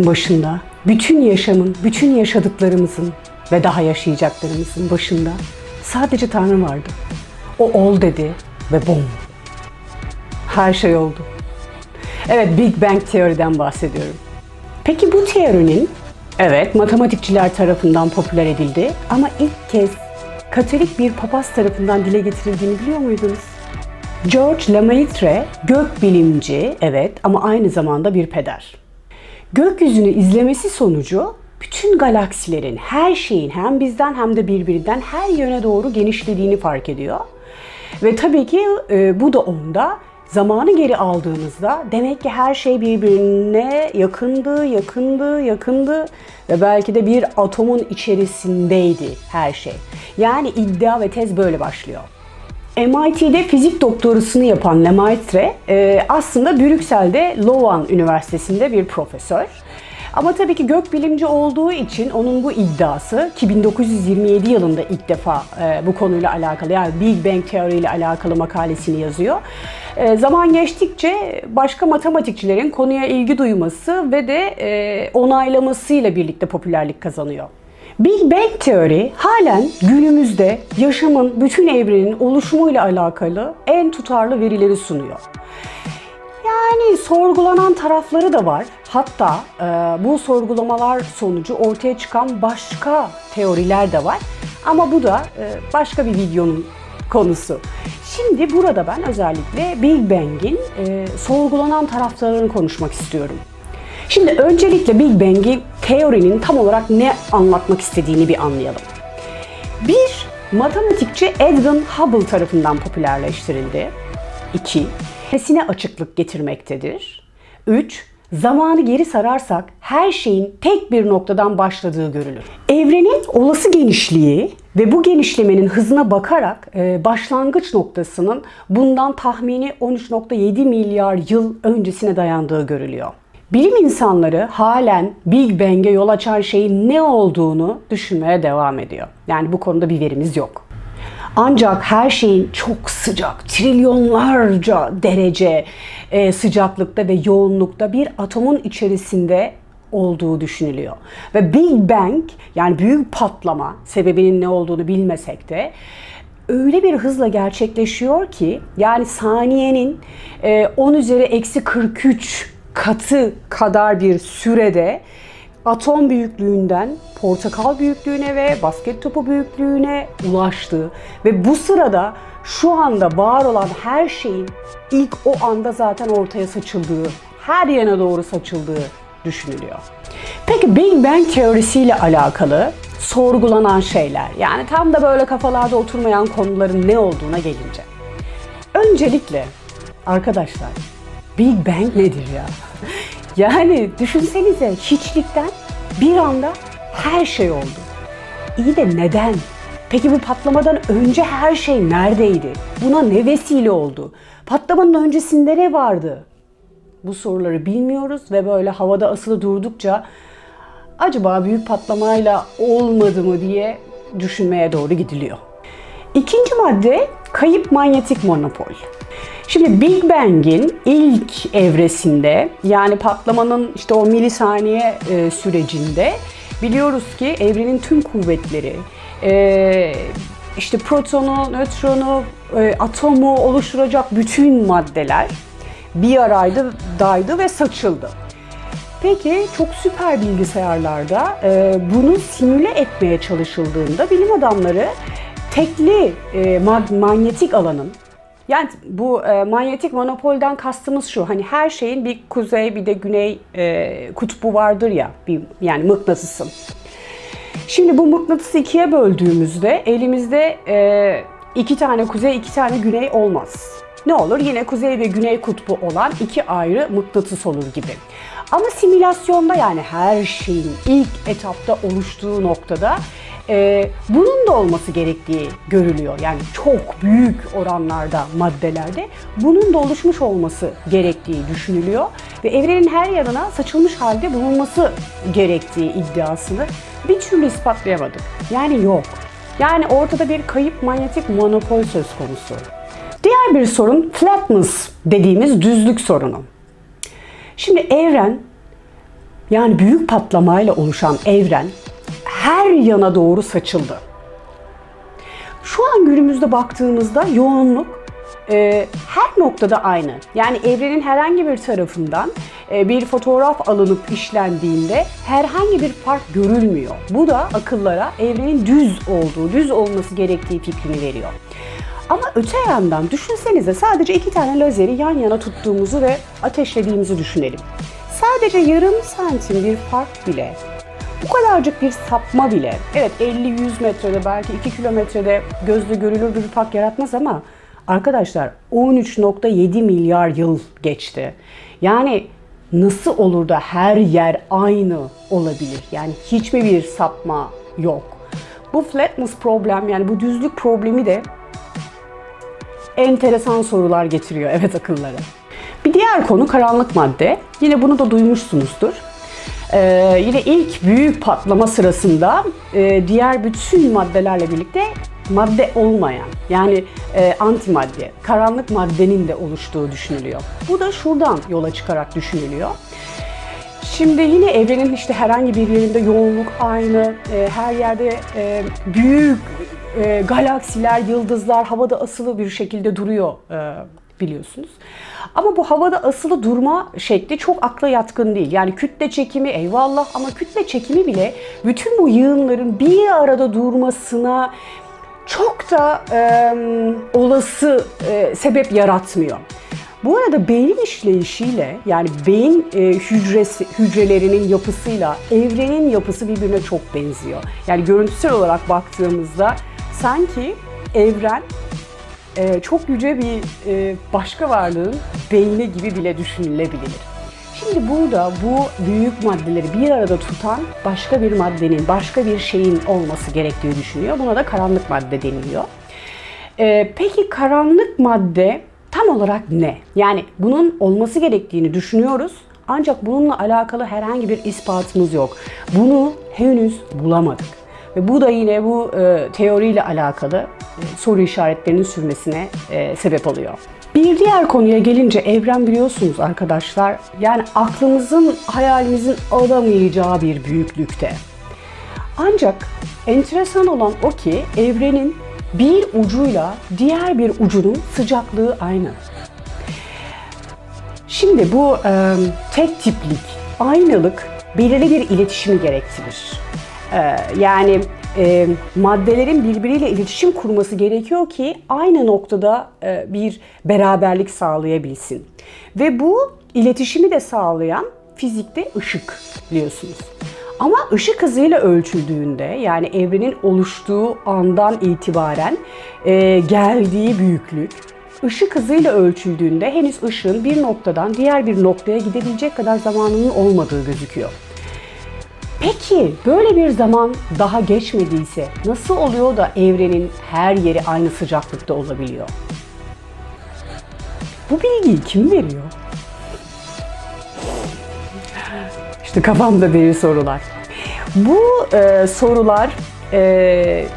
başında, bütün yaşamın, bütün yaşadıklarımızın ve daha yaşayacaklarımızın başında sadece Tanrı vardı. O ol dedi ve bum. Her şey oldu. Evet, Big Bang teoriden bahsediyorum. Peki bu teorinin, evet, matematikçiler tarafından popüler edildi ama ilk kez Katolik bir papaz tarafından dile getirildiğini biliyor muydunuz? George Lemaitre, gökbilimci, evet, ama aynı zamanda bir peder. Gökyüzünü izlemesi sonucu bütün galaksilerin, her şeyin hem bizden hem de birbirinden her yöne doğru genişlediğini fark ediyor. Ve tabii ki bu da onda zamanı geri aldığımızda demek ki her şey birbirine yakındı ve belki de bir atomun içerisindeydi her şey. Yani iddia ve tez böyle başlıyor. MIT'de fizik doktorasını yapan Lemaitre aslında Brüksel'de Leuven Üniversitesi'nde bir profesör. Ama tabii ki gökbilimci olduğu için onun bu iddiası ki 1927 yılında ilk defa bu konuyla alakalı, yani Big Bang teoriyle alakalı makalesini yazıyor. Zaman geçtikçe başka matematikçilerin konuya ilgi duyması ve de onaylamasıyla birlikte popülerlik kazanıyor. Big Bang teori halen günümüzde yaşamın, bütün evrenin oluşumuyla alakalı en tutarlı verileri sunuyor. Yani sorgulanan tarafları da var. Hatta bu sorgulamalar sonucu ortaya çıkan başka teoriler de var. Ama bu da başka bir videonun konusu. Şimdi burada ben özellikle Big Bang'in sorgulanan taraflarını konuşmak istiyorum. Şimdi öncelikle Big Bang'i, teorinin tam olarak ne anlatmak istediğini bir anlayalım. Bir, matematikçi Edwin Hubble tarafından popülerleştirildi. 2, sesine açıklık getirmektedir. 3, zamanı geri sararsak her şeyin tek bir noktadan başladığı görülür. Evrenin olası genişliği ve bu genişlemenin hızına bakarak başlangıç noktasının bundan tahmini 13,7 milyar yıl öncesine dayandığı görülüyor. Bilim insanları halen Big Bang'e yol açan şeyin ne olduğunu düşünmeye devam ediyor. Yani bu konuda bir verimiz yok. Ancak her şeyin çok sıcak, trilyonlarca derece sıcaklıkta ve yoğunlukta bir atomun içerisinde olduğu düşünülüyor. Ve Big Bang, yani büyük patlama, sebebinin ne olduğunu bilmesek de öyle bir hızla gerçekleşiyor ki, yani saniyenin 10 üzeri eksi 43 katı kadar bir sürede atom büyüklüğünden portakal büyüklüğüne ve basket topu büyüklüğüne ulaştı. Ve bu sırada şu anda var olan her şeyin ilk o anda zaten ortaya saçıldığı, her yana doğru saçıldığı düşünülüyor. Peki Big Bang teorisiyle alakalı sorgulanan şeyler, yani tam da böyle kafalarda oturmayan konuların ne olduğuna gelince. Öncelikle arkadaşlar, Big Bang nedir ya? Yani düşünsenize, hiçlikten bir anda her şey oldu. İyi de neden? Peki bu patlamadan önce her şey neredeydi? Buna ne vesile oldu? Patlamanın öncesinde ne vardı? Bu soruları bilmiyoruz ve böyle havada asılı durdukça acaba büyük patlamayla olmadı mı diye düşünmeye doğru gidiliyor. İkinci madde, kayıp manyetik monopol. Şimdi Big Bang'in ilk evresinde, yani patlamanın işte o milisaniye sürecinde biliyoruz ki evrenin tüm kuvvetleri, işte protonu, nötronu, atomu oluşturacak bütün maddeler bir aradaydı ve saçıldı. Peki çok süper bilgisayarlarda bunu simüle etmeye çalışıldığında bilim adamları tekli manyetik alanın, yani bu manyetik monopolden kastımız şu, hani her şeyin bir kuzey bir de güney kutbu vardır ya, yani mıknatısın. Şimdi bu mıknatısı ikiye böldüğümüzde elimizde 2 tane kuzey, 2 tane güney olmaz. Ne olur? Yine kuzey ve güney kutbu olan 2 ayrı mıknatıs olur gibi. Ama simülasyonda, yani her şeyin ilk etapta oluştuğu noktada bunun da olması gerektiği görülüyor. Yani çok büyük oranlarda maddelerde bunun da oluşmuş olması gerektiği düşünülüyor. Ve evrenin her yanına saçılmış halde bulunması gerektiği iddiasını bir türlü ispatlayamadık. Yani yok. Yani ortada bir kayıp manyetik monopol söz konusu. Diğer bir sorun flatness dediğimiz düzlük sorunu. Şimdi evren yani büyük patlamayla oluşan evren her yana doğru saçıldı. Şu an günümüzde baktığımızda yoğunluk her noktada aynı. Yani evrenin herhangi bir tarafından bir fotoğraf alınıp işlendiğinde herhangi bir fark görülmüyor. Bu da akıllara evrenin düz olması gerektiği fikrini veriyor. Ama öte yandan düşünsenize, sadece 2 tane lazeri yan yana tuttuğumuzu ve ateşlediğimizi düşünelim. Sadece yarım santim bir fark bile, bu kadarcık bir sapma bile, evet 50-100 metrede, belki 2 kilometrede gözle görülür bir fark yaratmaz ama arkadaşlar 13,7 milyar yıl geçti. Yani nasıl olur da her yer aynı olabilir? Yani hiç mi bir sapma yok? Bu flatness problem, yani bu düzlük problemi de enteresan sorular getiriyor evet akıllara. Bir diğer konu karanlık madde. Yine bunu da duymuşsunuzdur. Yine ilk büyük patlama sırasında diğer bütün maddelerle birlikte madde olmayan, yani antimadde, karanlık maddenin de oluştuğu düşünülüyor. Bu da şuradan yola çıkarak düşünülüyor. Şimdi yine evrenin işte herhangi bir yerinde yoğunluk aynı, her yerde büyük galaksiler, yıldızlar havada asılı bir şekilde duruyor biliyorsunuz. Ama bu havada asılı durma şekli çok akla yatkın değil. Yani kütle çekimi eyvallah, ama kütle çekimi bile bütün bu yığınların bir arada durmasına çok da olası sebep yaratmıyor. Bu arada beynin işleyişiyle, yani beyin hücrelerinin yapısıyla evrenin yapısı birbirine çok benziyor. Yani görüntüsel olarak baktığımızda sanki evren çok yüce bir başka varlığın beyni gibi bile düşünülebilir. Şimdi burada bu büyük maddeleri bir arada tutan başka bir maddenin, başka bir şeyin olması gerektiği düşünüyor. Buna da karanlık madde deniliyor. Peki karanlık madde tam olarak ne? Yani bunun olması gerektiğini düşünüyoruz. Ancak bununla alakalı herhangi bir ispatımız yok. Bunu henüz bulamadık. Ve bu da yine bu teoriyle alakalı soru işaretlerinin sürmesine sebep oluyor. Bir diğer konuya gelince, evren biliyorsunuz arkadaşlar, yani aklımızın, hayalimizin alamayacağı bir büyüklükte. Ancak enteresan olan o ki evrenin bir ucuyla diğer bir ucunun sıcaklığı aynı. Şimdi bu tek tiplik, aynılık belirli bir iletişimi gerektirir. Yani maddelerin birbiriyle iletişim kurması gerekiyor ki aynı noktada bir beraberlik sağlayabilsin. Ve bu iletişimi de sağlayan fizikte ışık, biliyorsunuz. Ama ışık hızıyla ölçüldüğünde, yani evrenin oluştuğu andan itibaren geldiği büyüklük, ışık hızıyla ölçüldüğünde henüz ışığın bir noktadan diğer bir noktaya gidebilecek kadar zamanının olmadığı gözüküyor. Peki böyle bir zaman daha geçmediyse nasıl oluyor da evrenin her yeri aynı sıcaklıkta olabiliyor? Bu bilgiyi kim veriyor? İşte kafamda derin sorular. Bu sorular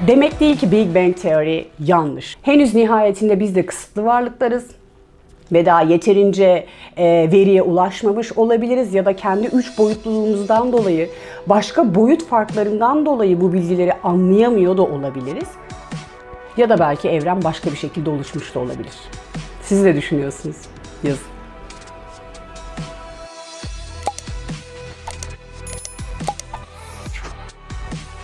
demek değil ki Big Bang teori yanlış. Henüz nihayetinde biz de kısıtlı varlıklarız ve daha yeterince veriye ulaşmamış olabiliriz ya da kendi 3 boyutluluğumuzdan dolayı, başka boyut farklarından dolayı bu bilgileri anlayamıyor da olabiliriz. Ya da belki evren başka bir şekilde oluşmuş da olabilir. Siz ne düşünüyorsunuz? Yazın.